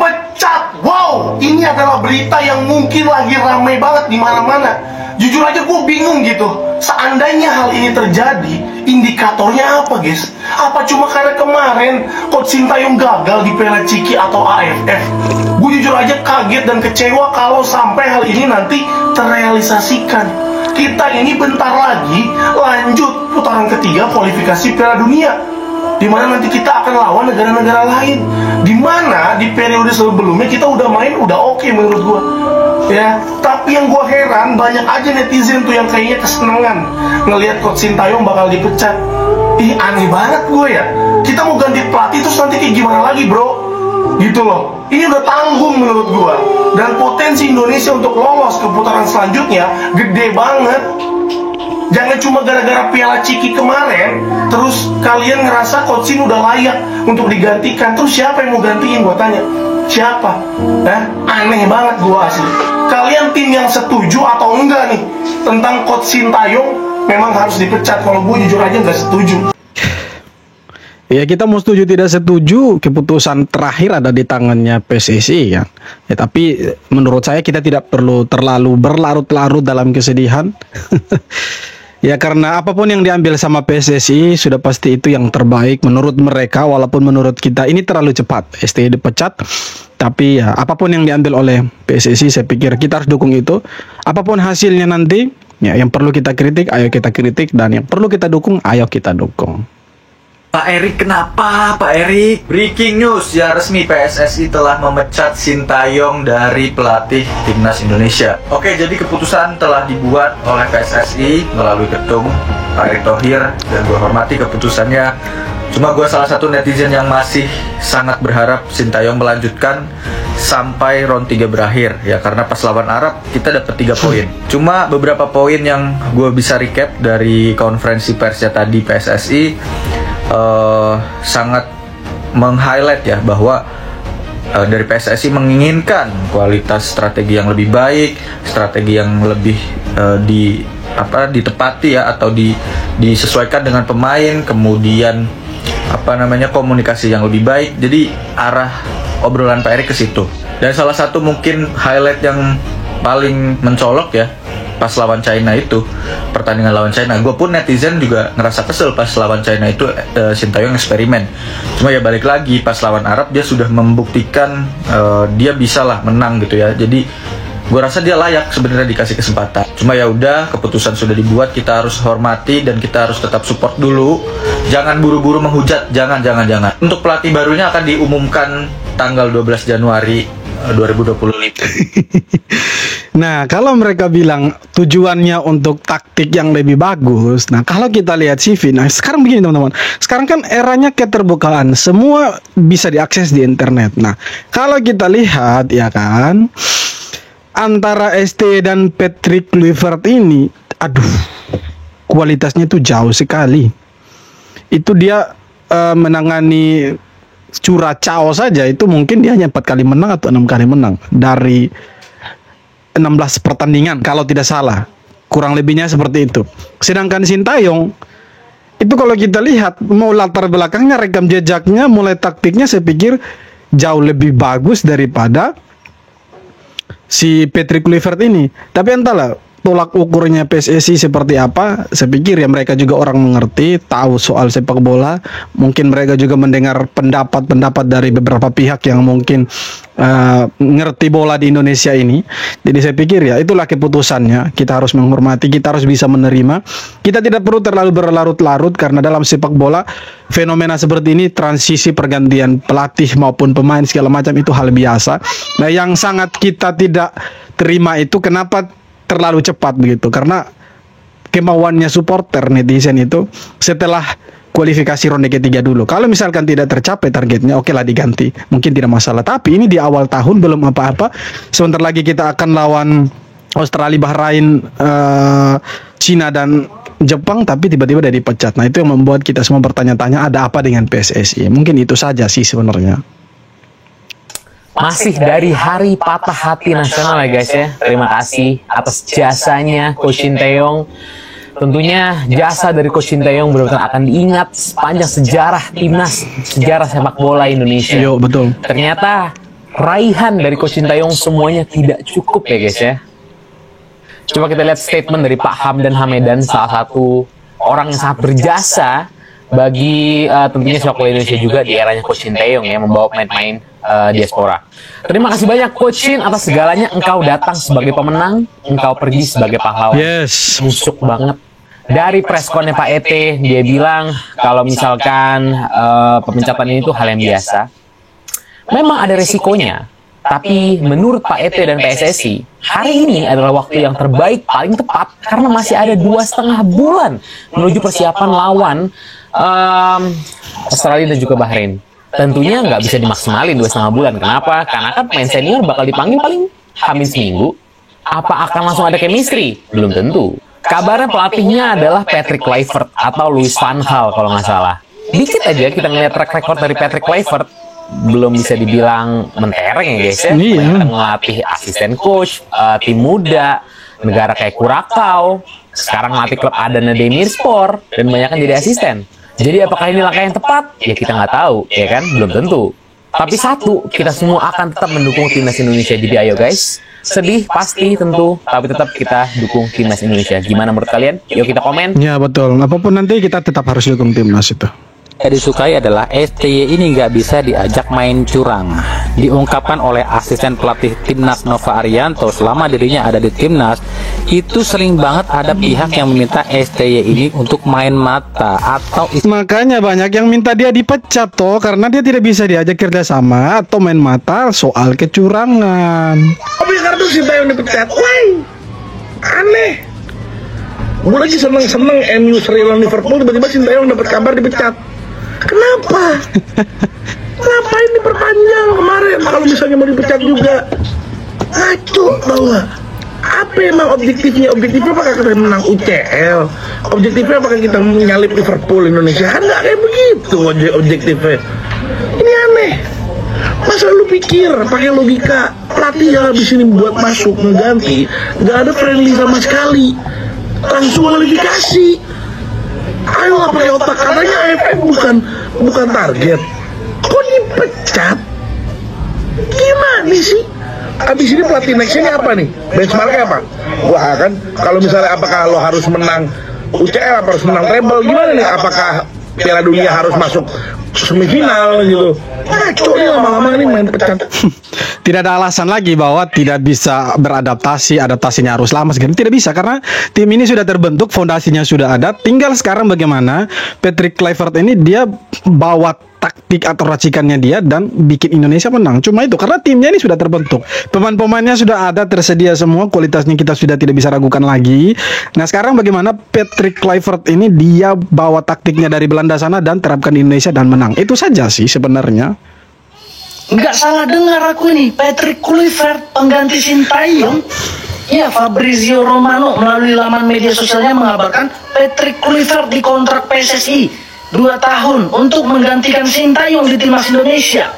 dipecat. Wow, ini adalah berita yang mungkin lagi ramai banget di mana-mana. Jujur aja gue bingung gitu. Seandainya hal ini terjadi, indikatornya apa guys? Apa cuma karena kemarin Coach Sintayong gagal di Piala Ciki atau AFF? Gue jujur aja kaget dan kecewa kalau sampai hal ini nanti terrealisasikan. Kita ini bentar lagi lanjut putaran ketiga kualifikasi Piala Dunia, dimana nanti kita akan lawan negara-negara lain. Dimana di periode sebelumnya kita udah main udah oke menurut gue. Ya, tapi yang gue heran banyak aja netizen tuh yang kayaknya kesenangan ngelihat Coach Sintayong bakal dipecat. Ih, aneh banget gue ya. Kita mau ganti pelatih terus nanti kayak gimana lagi bro? Gitu loh. Ini udah tanggung menurut gue. Dan potensi Indonesia untuk lolos ke putaran selanjutnya gede banget. Jangan cuma gara-gara Piala Ciki kemarin terus kalian ngerasa Coach Sin udah layak untuk digantikan. Terus siapa yang mau gantiin, gue tanya? Siapa? Aneh banget gue asli. Kalian tim yang setuju atau enggak nih tentang Coach Sintayong memang harus dipecat? Kalau gue jujur aja nggak setuju. Ya, kita mau setuju tidak setuju, keputusan terakhir ada di tangannya PSSI kan. Ya, tapi menurut saya kita tidak perlu terlalu berlarut-larut dalam kesedihan. Ya, karena apapun yang diambil sama PSSI sudah pasti itu yang terbaik menurut mereka, walaupun menurut kita ini terlalu cepat STY dipecat. Tapi ya, apapun yang diambil oleh PSSI saya pikir kita harus dukung itu. Apapun hasilnya nanti, ya yang perlu kita kritik ayo kita kritik, dan yang perlu kita dukung ayo kita dukung. Pak Erik, kenapa Pak Erik? Breaking news, ya resmi PSSI telah memecat Sintayong dari pelatih Timnas Indonesia. Oke, jadi keputusan telah dibuat oleh PSSI melalui ketum Pak Erick Thohir, dan gue hormati keputusannya. Cuma gue salah satu netizen yang masih sangat berharap Sintayong melanjutkan sampai round 3 berakhir, ya karena pas lawan Arab kita dapat 3 poin. Cuma beberapa poin yang gue bisa recap dari konferensi persnya tadi PSSI sangat meng-highlight ya bahwa dari PSSI menginginkan kualitas strategi yang lebih baik, strategi yang lebih ditepati ya, atau disesuaikan dengan pemain, kemudian komunikasi yang lebih baik. Jadi arah obrolan Pak Erik ke situ. Dan salah satu mungkin highlight yang paling mencolok ya pas lawan China itu, pertandingan lawan China, gue pun netizen juga ngerasa kesel pas lawan China itu Sintayong eksperimen. Cuma ya balik lagi pas lawan Arab dia sudah membuktikan dia bisa lah menang gitu ya. Jadi gue rasa dia layak sebenarnya dikasih kesempatan. Cuma ya udah, keputusan sudah dibuat, kita harus hormati dan kita harus tetap support dulu. Jangan buru-buru menghujat, jangan. Untuk pelatih barunya akan diumumkan tanggal 12 Januari 2025. Nah, kalau mereka bilang tujuannya untuk taktik yang lebih bagus, nah kalau kita lihat CV, nah sekarang begini teman-teman, sekarang kan eranya keterbukaan, semua bisa diakses di internet. Nah, kalau kita lihat ya kan, antara ST dan Patrick Kluivert ini, aduh, kualitasnya itu jauh sekali. Itu dia menangani Curacao saja itu mungkin dia hanya 4 kali menang atau 6 kali menang dari 16 pertandingan kalau tidak salah, kurang lebihnya seperti itu. Sedangkan Sintayong itu kalau kita lihat mau latar belakangnya, rekam jejaknya, mulai taktiknya, saya pikir jauh lebih bagus daripada si Patrick Kluivert ini. Tapi entahlah tolak ukurnya PSSI seperti apa, saya pikir ya mereka juga orang mengerti, tahu soal sepak bola. Mungkin mereka juga mendengar pendapat-pendapat dari beberapa pihak yang mungkin ngerti bola di Indonesia ini. Jadi saya pikir ya itulah keputusannya, kita harus menghormati, kita harus bisa menerima. Kita tidak perlu terlalu berlarut-larut, karena dalam sepak bola fenomena seperti ini, transisi pergantian pelatih maupun pemain segala macam itu hal biasa. Nah, yang sangat kita tidak terima itu kenapa terlalu cepat begitu, karena kemauannya supporter netizen itu setelah kualifikasi ronde ketiga dulu. Kalau misalkan tidak tercapai targetnya, oke lah diganti, mungkin tidak masalah. Tapi ini di awal tahun belum apa-apa. Sebentar lagi kita akan lawan Australia, Bahrain, Cina dan Jepang, tapi tiba-tiba udah dipecat. Nah, itu yang membuat kita semua bertanya-tanya ada apa dengan PSSI. Mungkin itu saja sih sebenarnya. Masih dari hari patah hati nasional ya guys ya. Terima kasih atas jasanya Coach Sintayong. Tentunya jasa dari Coach Sintayong benar-benar akan diingat sepanjang sejarah timnas, sejarah sepak bola Indonesia. Yo, betul. Ternyata raihan dari Coach Sintayong semuanya tidak cukup ya guys ya. Coba kita lihat statement dari Pak Hamdan Hamedan, salah satu orang yang sangat berjasa bagi tentunya sepak bola Indonesia juga di eranya Coach Sintayong ya, membawa pemain-pemain diaspora. Terima kasih banyak Coach Shin atas segalanya. Engkau datang sebagai pemenang, engkau pergi sebagai pahlawan. Yes. Busuk banget. Dari pressconnya Pak Ete, dia bilang kalau misalkan pemecatan ini tuh hal yang biasa. Memang ada resikonya, tapi menurut Pak Ete dan PSSI, hari ini adalah waktu yang terbaik, paling tepat, karena masih ada 2,5 bulan menuju persiapan lawan Australia dan juga Bahrain. Tentunya nggak bisa dimaksimalin 2,5 bulan. Kenapa? Karena kan pemain senior bakal dipanggil paling hamin seminggu. Apa akan langsung ada chemistry? Belum tentu. Kabarnya pelatihnya adalah Patrick Kluivert atau Louis van Gaal kalau nggak salah. Dikit aja kita ngeliat track record dari Patrick Kluivert, belum bisa dibilang mentereng ya guys ya. Iya. Ngelatih asisten coach, tim muda, negara kayak Kurakau, sekarang ngelatih klub Adana Demirspor, dan banyak kan jadi asisten. Jadi apakah ini langkah yang tepat? Ya kita nggak tahu, ya kan? Belum tentu. Tapi satu, kita semua akan tetap mendukung timnas Indonesia. Jadi ayo guys, sedih pasti tentu, tapi tetap kita dukung timnas Indonesia. Gimana menurut kalian? Yuk kita komen. Ya betul. Apapun nanti kita tetap harus dukung timnas itu. Yang disukai adalah STY ini nggak bisa diajak main curang. Diungkapkan oleh asisten pelatih timnas Nova Arianto, selama dirinya ada di timnas, itu sering banget ada pihak yang meminta STY ini untuk main mata atau Makanya banyak yang minta dia dipecat toh, karena dia tidak bisa diajak kerjasama atau main mata soal kecurangan. Tapi kartu Sintayong dipecat. Wah, aneh. Gue lagi seneng-seneng MU seri lawan Liverpool, tiba-tiba Sintayong dapat kabar dipecat. Kenapa? Kenapa ini perpanjang kemarin kalau misalnya mau dipecat juga? Ngaco tau gak? Apa emang objektifnya? Objektifnya apakah kita menang UCL? Objektifnya apakah kita menyalip Liverpool Indonesia? Kan gak kayak begitu objektifnya. Ini aneh. Masa lu pikir pakai logika pelatih yang habis ini buat masuk mengganti, gak ada friendly sama sekali, langsung kualifikasi. Ayo lah pakai otak, katanya AFF bukan target. Kok dipecat? Gimana sih? Abis ini pelatih nextnya apa nih? Benchmarknya apa? Wah kan, kalau misalnya apakah lo harus menang UCL, apa harus menang treble? Gimana nih? Apakah Piala Dunia harus masuk semifinal gitu? Ngaco nih lama-lama ini main pecat. Tidak ada alasan lagi bahwa tidak bisa beradaptasi, adaptasinya harus lama segini. Tidak bisa karena tim ini sudah terbentuk, fondasinya sudah ada. Tinggal sekarang bagaimana Patrick Kluivert ini dia bawa taktik atau racikannya dia dan bikin Indonesia menang. Cuma itu karena timnya ini sudah terbentuk, pemain-pemainnya sudah ada, tersedia semua, kualitasnya kita sudah tidak bisa ragukan lagi. Nah sekarang bagaimana Patrick Kluivert ini dia bawa taktiknya dari Belanda sana dan terapkan di Indonesia dan menang. Itu saja sih sebenarnya. Nggak salah dengar aku ini, Patrick Kluivert pengganti Sintayong. Ya, Fabrizio Romano melalui laman media sosialnya mengabarkan Patrick Kluivert dikontrak PSSI 2 tahun untuk menggantikan Sintayong di timnas Indonesia.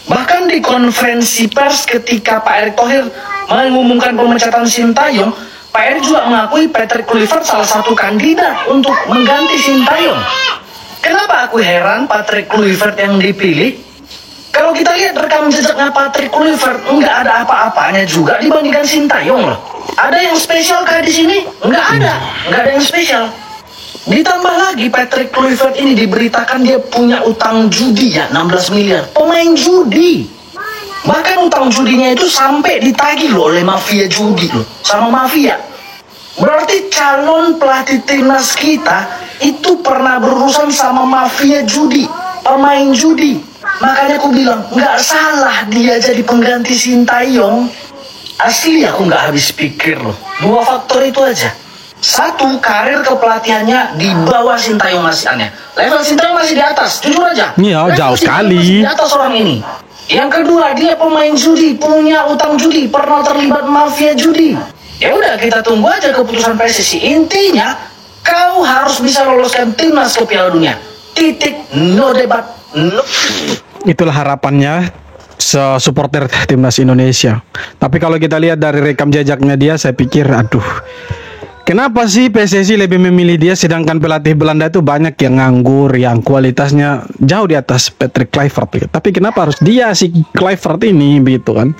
Bahkan di konferensi pers ketika Pak Erick Thohir mengumumkan pemecatan Sintayong, Pak Erick juga mengakui Patrick Kluivert salah satu kandidat untuk mengganti Sintayong. Kenapa aku heran Patrick Kluivert yang dipilih? Kalau kita lihat rekam jejaknya Patrick Kluivert, nggak ada apa-apanya juga dibandingkan Sintayong loh. Ada yang spesial kayak di sini? Nggak ada yang spesial. Ditambah lagi Patrick Kluivert ini diberitakan dia punya utang judi ya 16 miliar. Pemain judi. Bahkan utang judinya itu sampai ditagih loh oleh mafia judi loh, sama mafia. Berarti calon pelatih timnas kita itu pernah berurusan sama mafia judi, pemain judi. Makanya aku bilang, nggak salah dia jadi pengganti Sintayong. Asli aku nggak habis pikir loh. 2 faktor itu aja. 1, karir kepelatihannya di bawah Sintayong masih aneh. Level Sintayong masih di atas, jujur aja. Iya, jauh sekali. Masih di atas orang ini. Yang kedua, dia pemain judi, punya utang judi, pernah terlibat mafia judi. Ya udah, kita tunggu aja keputusan PSSI. Intinya, kau harus bisa loloskan timnas ke Piala Dunia. Titik, no debat, no. Itulah harapannya supporter timnas Indonesia. Tapi kalau kita lihat dari rekam jejaknya dia, saya pikir aduh, Kenapa sih PSSI lebih memilih dia sedangkan pelatih Belanda itu banyak yang nganggur, yang kualitasnya jauh di atas Patrick Kluivert gitu. Tapi kenapa harus dia si Kluivert ini begitu kan?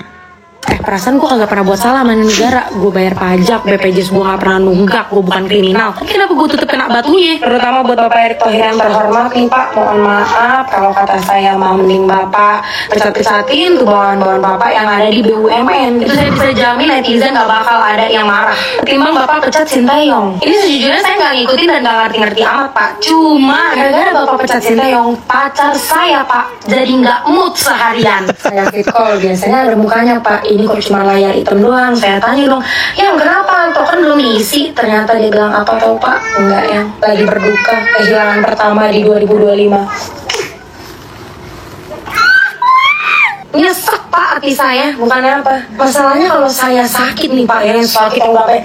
Perasaan gue kagak pernah buat salah sama negara. Gue bayar pajak, BPJS gue gak pernah nunggak. Gue bukan kriminal. Kenapa gue tutup kena batunya? Terutama buat Bapak Erick Thohir yang terhormat nih Pak. Mohon maaf kalau kata saya mau mending Bapak pecat-pecatin tuh bawahan-bawahan Bapak yang ada di BUMN. Itu saya bisa jamin netizen gak bakal ada yang marah ketimbang Bapak pecat Sintayong. Ini sejujurnya saya gak ngikutin dan gak ngerti-ngerti amat Pak. Cuma gara-gara Bapak pecat Sintayong, pacar saya Pak jadi gak mood seharian. Saya fit call, biasanya ada mukanya Pak. Ini kok cuma layar hitam doang. Saya tanya dong, yang kenapa? Toh kan belum diisi. Ternyata dia bilang apa tau Pak? Enggak yang lagi berduka kehilangan pertama di 2025. Nyesek Pak hati saya, bukannya apa. Masalahnya kalau saya sakit nih Pak, yang sakit yang berapa?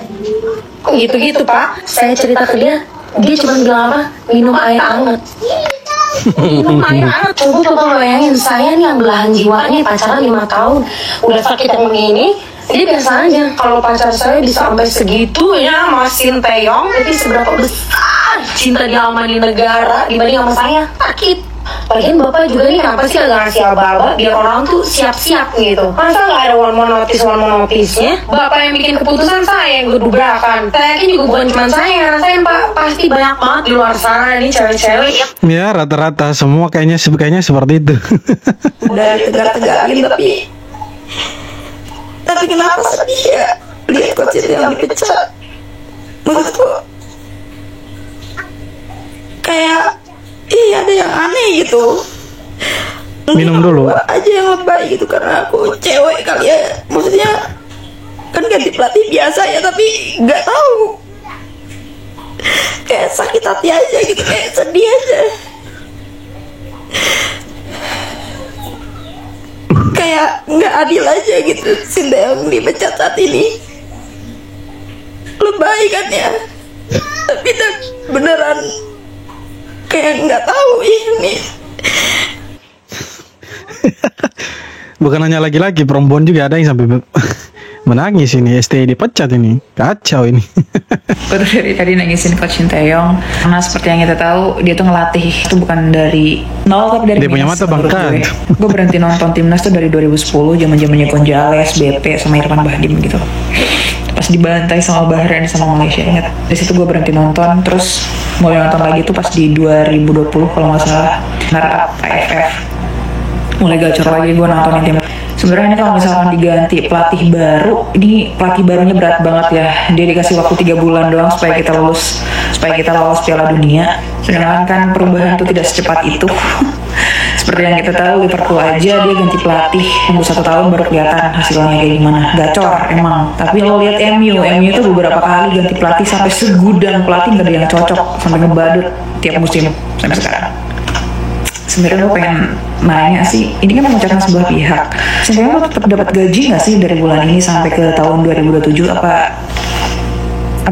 Gitu-gitu Pak. Saya cerita ke dia cuma bilang apa? Minum air hangat. Minum air hangat. Coba bayangin, saya nih yang belahan jiwanya pacaran 5 tahun, udah sakit yang begini. Jadi biasa aja. Kalau pacar saya bisa sampai segitu ya Mas Sintayong, berarti seberapa besar cinta dia sama di negara dibanding sama saya. Sakit. Lagian Bapak juga nih apa sih agak ngasih aba-aba biar orang tuh siap-siap gitu. Masa nggak ada one more notice-nya? Bapak yang bikin keputusan, saya yang gedubrakan. Saya yakin juga bukan cuma saya yang ngerasain Pak. Pasti banyak banget di luar sana nih cewek-cewek yang Ya rata-rata semua kayaknya seperti itu. udah tegak-tegakin tapi kenapa sedih ya lihat coach itu yang dipecat. Menurutku kayak ada yang aneh gitu. Minum dulu. Gua aja yang lebay gitu karena aku cewek kali ya. Maksudnya kan ganti pelatih biasa ya, tapi nggak tahu. Kayak sakit hati aja gitu, kayak sedih aja. Kayak nggak adil aja gitu Sintayong dipecat saat ini. Lebay kan ya. Tapi beneran kayak nggak tahu ini. Bukan hanya laki-laki, perempuan juga ada yang sampai menangis ini. STI dipecat ini, kacau ini. Baru dari tadi nangisin Coach Sintayong karena seperti yang kita tahu dia tuh ngelatih itu bukan dari nol tapi dari Dia punya minus mata menurut bangkat. Gue berhenti nonton timnas tuh dari 2010 zaman-zamannya Gonzales, BP sama Irfan Bahdim gitu. Pas dibantai sama Bahrain sama Malaysia, ingat. Dari situ gue berhenti nonton, terus mulai nonton lagi tuh pas di 2020 kalau nggak salah runner up AFF. Mulai gacor lagi gue nontonin tim. Sebenarnya ini kalau misalkan diganti pelatih baru, ini pelatih barunya berat banget ya. Dia dikasih waktu 3 bulan doang supaya kita lolos Piala Dunia. Sedangkan kan perubahan itu tidak secepat itu. Seperti yang kita tahu, Liverpool aja dia ganti pelatih tunggu 1 tahun baru kelihatan hasilnya kayak gimana. Gacor emang. Tapi lo lihat MU itu beberapa kali ganti pelatih sampai segudang pelatih gak ada yang cocok, sampai ngebadut tiap musim sampai sekarang. Sebenarnya gue pengen nanya sih, ini kan memecahkan sebuah pihak. Sebenarnya lo tetap dapat gaji nggak sih dari bulan ini sampai ke tahun 2027 apa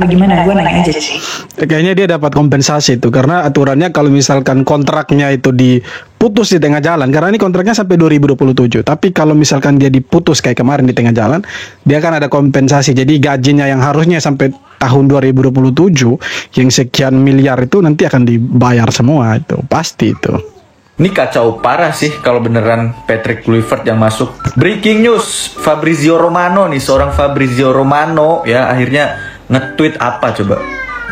gimana? Gue nanya aja sih. Kayaknya dia dapat kompensasi itu karena aturannya kalau misalkan kontraknya itu diputus di tengah jalan, karena ini kontraknya sampai 2027. Tapi kalau misalkan dia diputus kayak kemarin di tengah jalan, dia akan ada kompensasi. Jadi gajinya yang harusnya sampai tahun 2027 yang sekian miliar itu nanti akan dibayar semua, itu pasti itu. Ini kacau parah sih kalau beneran Patrick Kluivert yang masuk. Breaking news, Fabrizio Romano nih, seorang Fabrizio Romano ya akhirnya nge-tweet apa coba?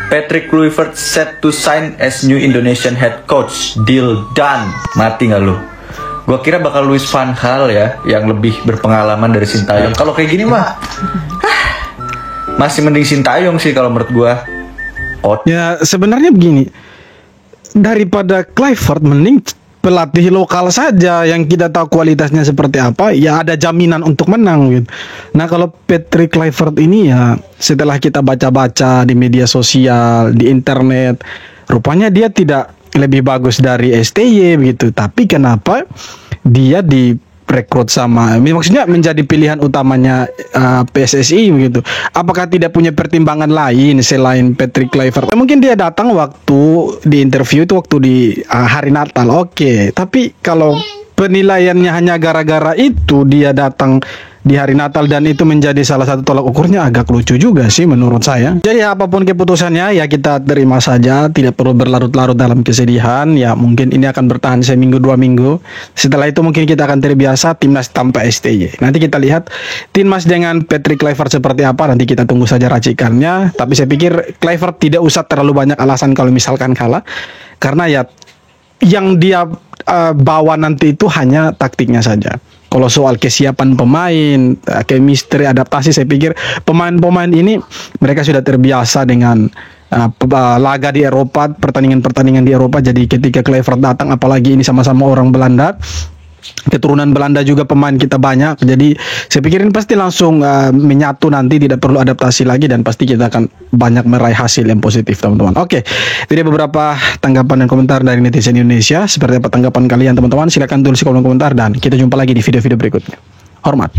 Patrick Kluivert set to sign as new Indonesian head coach, deal done. Mati nggak lu? Gua kira bakal Luis van Gaal ya, yang lebih berpengalaman dari Sintayong. Kalau kayak gini mah, masih mending Sintayong sih kalau menurut gua. Ya sebenarnya begini, daripada Kluivert mending pelatih lokal saja yang kita tahu kualitasnya seperti apa, ya ada jaminan untuk menang gitu. Nah kalau Patrick Kluivert ini ya setelah kita baca-baca di media sosial, di internet, rupanya dia tidak lebih bagus dari STY begitu. Tapi kenapa dia direkrut sama, maksudnya menjadi pilihan utamanya PSSI begitu? Apakah tidak punya pertimbangan lain selain Patrick Kluivert? Mungkin dia datang waktu di interview itu waktu di hari Natal, oke. Tapi kalau penilaiannya hanya gara-gara itu dia datang di hari Natal dan itu menjadi salah satu tolak ukurnya agak lucu juga sih menurut saya. Jadi apapun keputusannya ya kita terima saja, tidak perlu berlarut-larut dalam kesedihan. Ya mungkin ini akan bertahan seminggu 2 minggu. Setelah itu mungkin kita akan terbiasa timnas tanpa STY. Nanti kita lihat timnas dengan Patrick Kluivert seperti apa, nanti kita tunggu saja racikannya. Tapi saya pikir Kluivert tidak usah terlalu banyak alasan kalau misalkan kalah, karena ya yang dia bawa nanti itu hanya taktiknya saja. Kalau soal kesiapan pemain, chemistry, adaptasi, saya pikir pemain-pemain ini mereka sudah terbiasa dengan laga di Eropa, pertandingan-pertandingan di Eropa. Jadi ketika Kluivert datang, apalagi ini sama-sama orang Belanda, keturunan Belanda juga pemain kita banyak. Jadi saya pikir ini pasti langsung menyatu nanti, tidak perlu adaptasi lagi dan pasti kita akan banyak meraih hasil yang positif, teman-teman. Oke, jadi beberapa tanggapan dan komentar dari netizen Indonesia. Seperti apa tanggapan kalian, teman-teman? Silakan tulis di kolom komentar dan kita jumpa lagi di video-video berikutnya. Hormat.